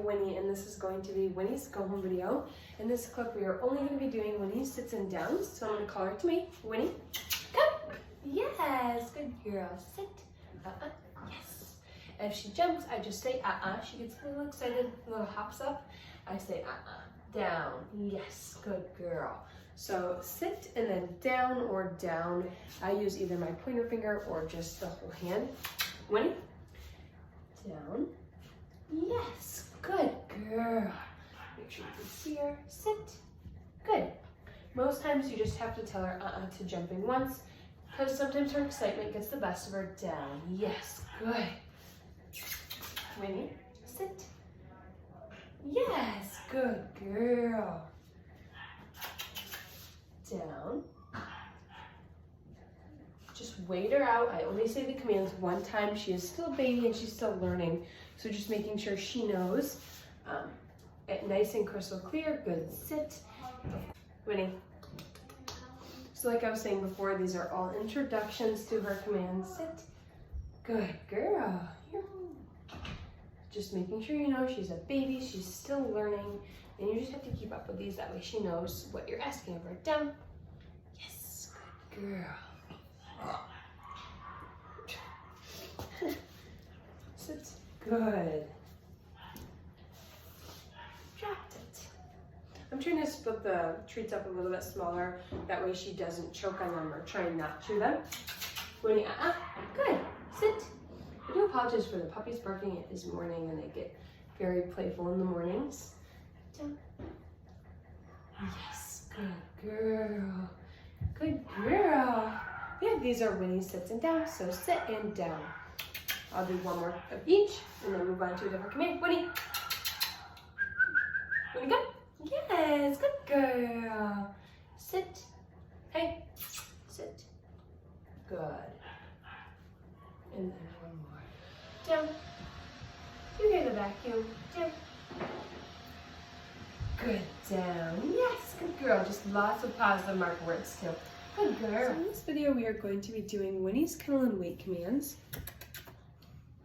Winnie, and this is going to be Winnie's go home video. In this clip, we are only going to be doing Winnie sits and downs, so I'm going to call her to me. Winnie, come. Yes, good girl. Sit. Yes. And if she jumps, I just say She gets a little excited, a little hops up. I say down. Yes, good girl. So sit and then down or down. I use either my pointer finger or just the whole hand. Winnie, down. Yes, good girl. Make sure you can see her. Sit. Good. Most times you just have to tell her to jumping once, because sometimes her excitement gets the best of her. Down. Yes, good. Winnie, sit. Yes, good girl. Down. Just wait her out. I only say the commands one time. She is still a baby and she's still learning. So just making sure she knows. Nice and crystal clear. Good. Sit. Winnie. So like I was saying before, these are all introductions to her commands. Sit. Good girl. Here. Just making sure you know she's a baby. She's still learning. And you just have to keep up with these. That way she knows what you're asking of her. Down. Yes. Good girl. Sit. Good. Dropped it. I'm trying to split the treats up a little bit smaller. That way she doesn't choke on them or try not to them. Winnie, good. Sit. I do apologize for the puppies barking. It is morning and they get very playful in the mornings. Down. Yes, good girl. Good girl. Yeah, these are Winnie sits and down, so sit and down. I'll do one more of each and then move on to a different command. Winnie. Winnie, go. Yes, good girl. Sit. Hey, sit. Good. And then one more. Down. You hear the vacuum. Down. Good. Down. Yes, good girl. Just lots of positive mark words too. Good girl. So in this video, we are going to be doing Winnie's kennel and weight commands.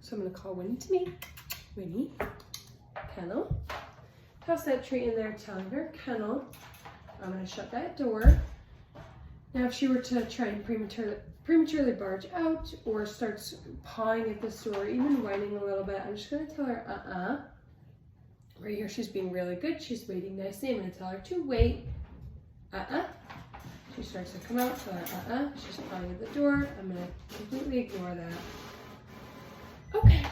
So I'm going to call Winnie to me. Winnie, kennel. Toss that treat in there, telling her kennel. I'm going to shut that door. Now if she were to try and prematurely barge out or starts pawing at this door, even whining a little bit, I'm just going to tell her Right here she's being really good. She's waiting nicely. I'm going to tell her to wait. She starts to come out, tell her She's pawing at the door. I'm going to completely ignore that. Okay.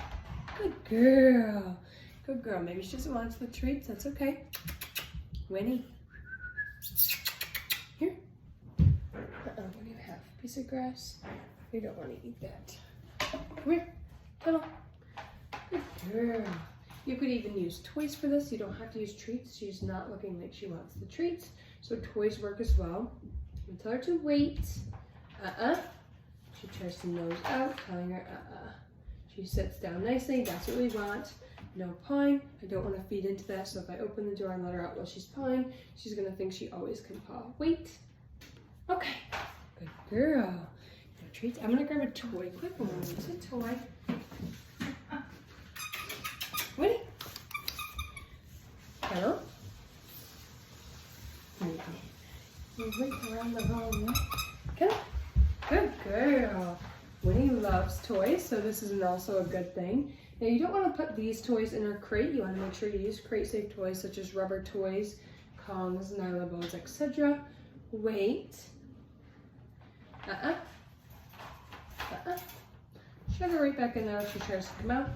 Good girl. Good girl. Maybe she doesn't want the treats. That's okay. Winnie. Here. What do you have? Piece of grass? You don't want to eat that. Come here. Kennel. Good girl. You could even use toys for this. You don't have to use treats. She's not looking like she wants the treats. So toys work as well. You tell her to wait. She tries to nose out, telling her She sits down nicely. That's what we want. No pawing. I don't want to feed into that. So if I open the door and let her out while she's pawing, she's going to think she always can paw. Wait. Okay. Good girl. No treats. I'm going to grab a toy quick. I'm going to use a toy. Winnie. Hello. You wait around the wrong way. Come. Good girl. Winnie loves toys, so this is also a good thing. Now you don't want to put these toys in her crate. You want to make sure you use crate-safe toys such as rubber toys, Kongs, nylon balls, etc. Wait. Shove her right back in there if she tries to come out.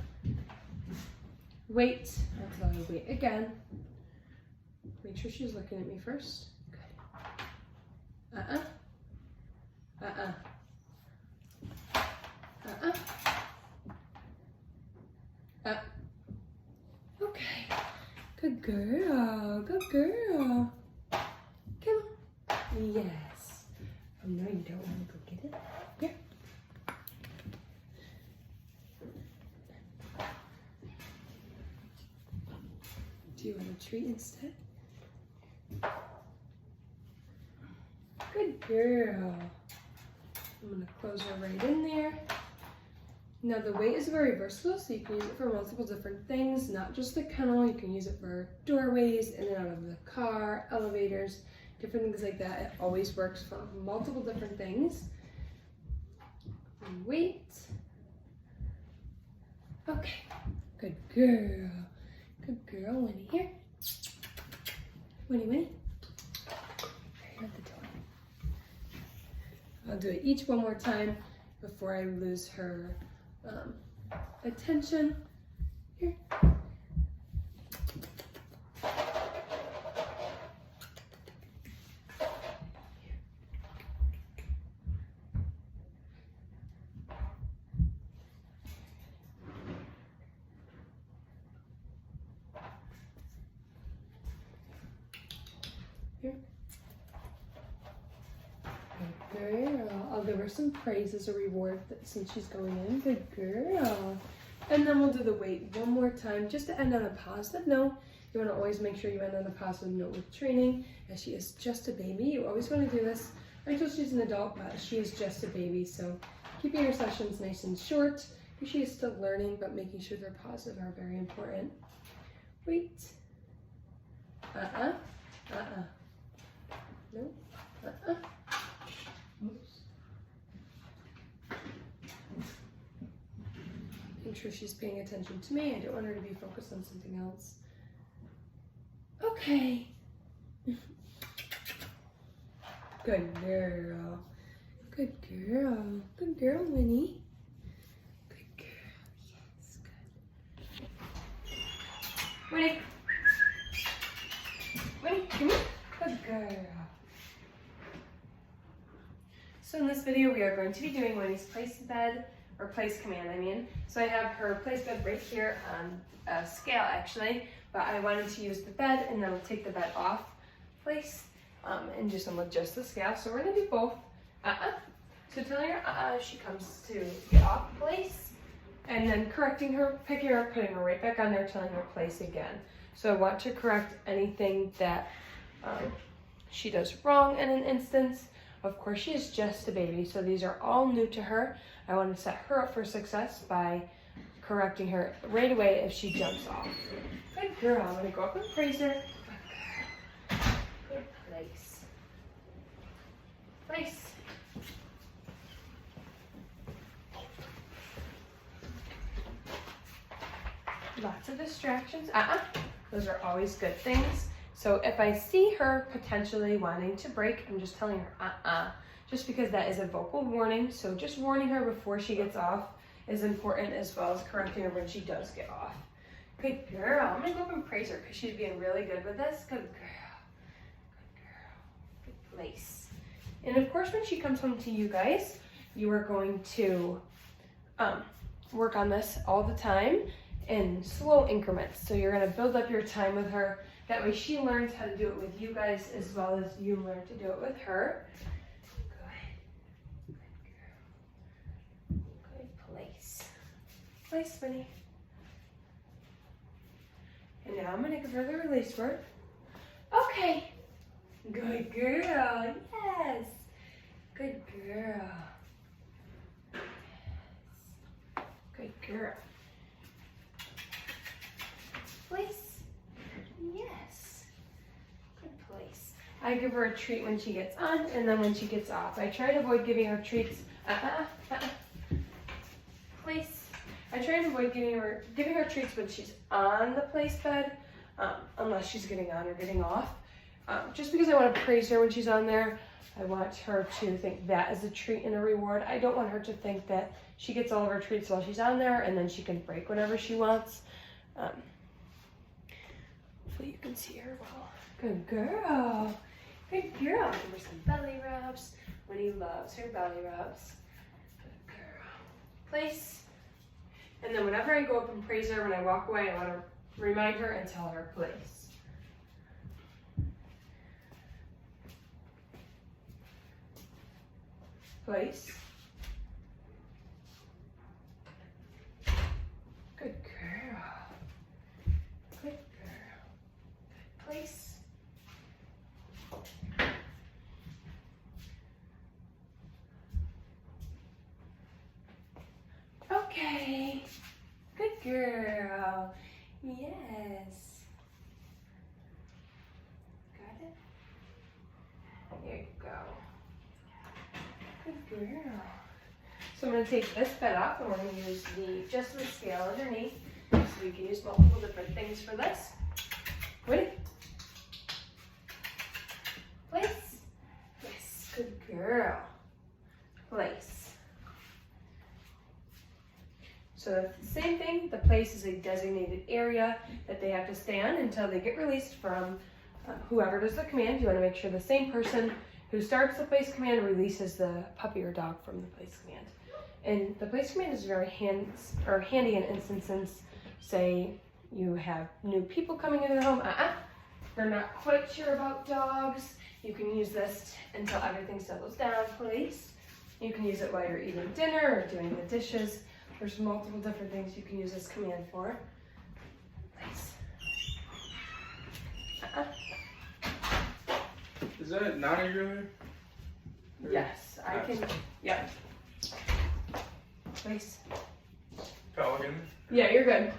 Wait. I'll tell her wait again. Make sure she's looking at me first. Good. Okay. Good girl. Good girl. Come on. Yes. Oh no, you don't want to go get it? Here. Do you want a treat instead? Good girl. I'm going to close her right in there. Now the weight is very versatile, so you can use it for multiple different things, not just the kennel. You can use it for doorways, in and out of the car, elevators, different things like that. It always works for multiple different things. Wait. Okay, good girl. Good girl, Winnie. Here. Winnie, Winnie. Right at the door. I'll do it each one more time before I lose her attention. Here. Here. Good girl. I'll give her some praise as a reward since she's going in. Good girl. And then we'll do the weight one more time just to end on a positive note. You want to always make sure you end on a positive note with training, as she is just a baby. You always want to do this until she's an adult, but she is just a baby. So keeping your sessions nice and short. She is still learning, but making sure they're positive are very important. Wait. No. Make sure she's paying attention to me. I don't want her to be focused on something else. Okay. Good girl. Good girl. Good girl, Winnie. Good girl. Yes, good. Winnie. Winnie, come here. Good girl. So in this video, we are going to be doing Winnie's place bed, or place command, I mean. So I have her place bed right here on a scale, actually, but I wanted to use the bed, and then we'll take the bed off place, and just adjust the scale. So we're gonna do both. So telling her she comes to get off place, and then correcting her, picking her up, putting her right back on there, telling her place again. So I want to correct anything that she does wrong in an instance. Of course, she is just a baby, so these are all new to her. I want to set her up for success by correcting her right away if she jumps off. Good girl. I'm going to go up and praise her. Good girl. Good place. Place. Lots of distractions. Those are always good things. So if I see her potentially wanting to break, I'm just telling her just because that is a vocal warning. So just warning her before she gets off is important, as well as correcting her when she does get off. Good girl. I'm gonna go up and praise her because she's being really good with this. Good girl. Good girl. Good place. And of course, when she comes home to you guys, you are going to work on this all the time in slow increments. So you're gonna build up your time with her. That way she learns how to do it with you guys, as well as you learn to do it with her. Good. Good girl. Good place. Place, Winnie. And now I'm going to give her the release word. Okay. Good girl. Yes. Good girl. Yes. Good girl. Place. Yes. Good place. I give her a treat when she gets on, and then when she gets off. I try to avoid giving her treats. Place. I try to avoid giving her treats when she's on the place bed, unless she's getting on or getting off. Just because I want to praise her when she's on there. I want her to think that is a treat and a reward. I don't want her to think that she gets all of her treats while she's on there, and then she can break whenever she wants. Hopefully you can see her well. Good girl. Good girl. Give her some belly rubs. Winnie loves her belly rubs. Good girl. Place. And then whenever I go up and praise her, when I walk away, I want to remind her and tell her place. Place. Good girl. Good girl. Good place. Okay. girl. So I'm going to take this bed off and we're going to use just the scale underneath. So we can use multiple different things for this. Ready? Place. Yes, good girl. Place. So the same thing, the place is a designated area that they have to stay on until they get released from whoever does the command. You want to make sure the same person who starts the place command releases the puppy or dog from the place command. And the place command is very handy in instances, say you have new people coming into the home, they're not quite sure about dogs. You can use this until everything settles down, place. You can use it while you're eating dinner or doing the dishes. There's multiple different things you can use this command for. Place. Is that not your? Yes, I can. Yep. Place. Pelican. Yeah, you're good.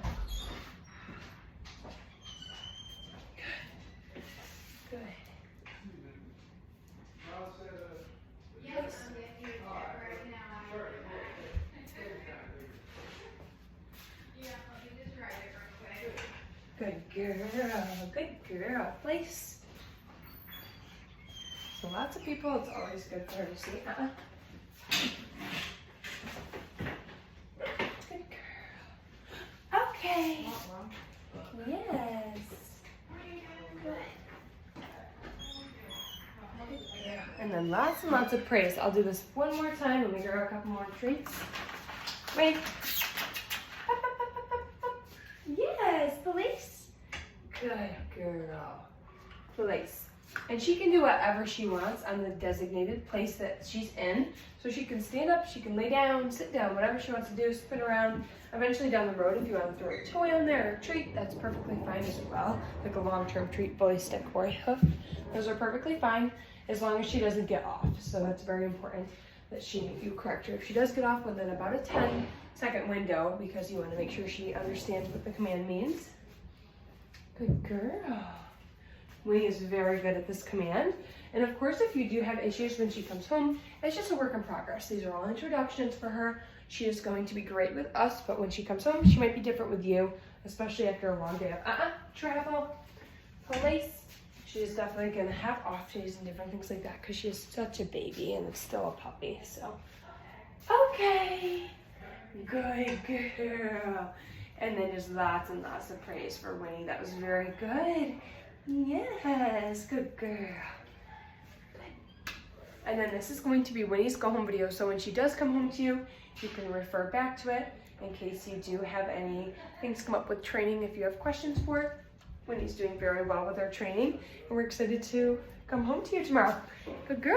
Good. Good girl. Good girl. Place. So lots of people, it's always good for her to see. Good girl. Okay. Yes. Good. And then lots and lots of praise. I'll do this one more time and we grab a couple more treats. Wait. Yes, police. Good girl. Police. And she can do whatever she wants on the designated place that she's in. So she can stand up, she can lay down, sit down, whatever she wants to do, spin around. Eventually down the road, if you want to throw a toy on there or a treat, that's perfectly fine as well. Like a long-term treat, bully stick, or a hoof. Those are perfectly fine as long as she doesn't get off. So that's very important that you correct her. If she does get off within about a 10-second window, because you want to make sure she understands what the command means. Good girl. Winnie is very good at this command. And of course, if you do have issues when she comes home, it's just a work in progress. These are all introductions for her. She is going to be great with us, but when she comes home, she might be different with you, especially after a long day of travel, police. She's definitely going to have off days and different things like that because she is such a baby and it's still a puppy. So, okay, good girl. And then just lots and lots of praise for Winnie. That was very good. Yes, good girl. Good. And then this is going to be Winnie's go home video. So when she does come home to you, you can refer back to it in case you do have any things come up with training. If you have questions for it, Winnie's doing very well with her training. And we're excited to come home to you tomorrow. Good girl.